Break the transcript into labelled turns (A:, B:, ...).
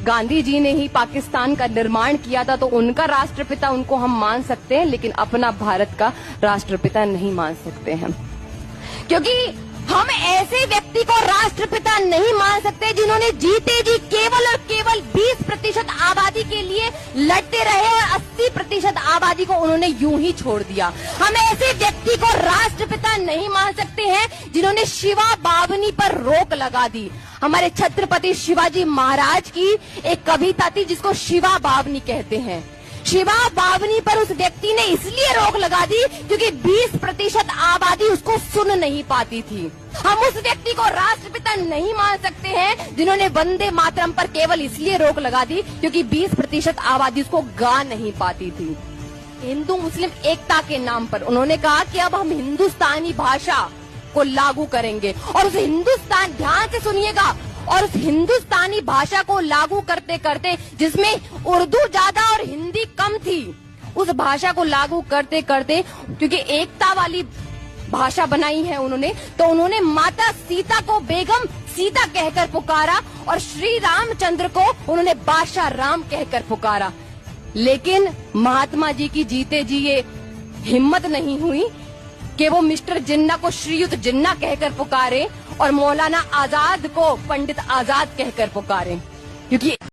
A: गांधी जी ने ही पाकिस्तान का निर्माण किया था तो उनका राष्ट्रपिता उनको हम मान सकते हैं, लेकिन अपना भारत का राष्ट्रपिता नहीं मान सकते हैं, क्योंकि हम ऐसे व्यक्ति को राष्ट्रपिता नहीं मान सकते जिन्होंने जीते जी केवल और केवल 20% आबादी के लिए लड़ते रहे और 80% आबादी को उन्होंने यूं ही छोड़ दिया। हम ऐसे व्यक्ति को राष्ट्रपिता नहीं मान सकते हैं जिन्होंने शिवा बावनी पर रोक लगा दी। हमारे छत्रपति शिवाजी महाराज की एक कविता थी जिसको शिवा बावनी कहते हैं। शिवा बावनी पर उस व्यक्ति ने इसलिए रोक लगा दी क्योंकि 20% आबादी उसको सुन नहीं पाती थी। हम उस व्यक्ति को राष्ट्रपिता नहीं मान सकते हैं जिन्होंने वंदे मातरम पर केवल इसलिए रोक लगा दी क्योंकि 20% आबादी उसको गा नहीं पाती थी। हिंदू मुस्लिम एकता के नाम पर उन्होंने कहा कि अब हम हिंदुस्तानी भाषा को लागू करेंगे, और उस हिंदुस्तान, ध्यान से सुनिएगा, और उस हिंदुस्तानी भाषा को लागू करते करते, जिसमें उर्दू ज्यादा और हिंदी कम थी, उस भाषा को लागू करते करते, क्योंकि एकता वाली भाषा बनाई है उन्होंने, तो उन्होंने माता सीता को बेगम सीता कहकर पुकारा और श्री रामचंद्र को उन्होंने बादशाह राम कहकर पुकारा। लेकिन महात्मा जी की जीते जी ये हिम्मत नहीं हुई कि वो मिस्टर जिन्ना को श्रीयुत जिन्ना कहकर पुकारे और मौलाना आजाद को पंडित आजाद कहकर पुकारे, क्योंकि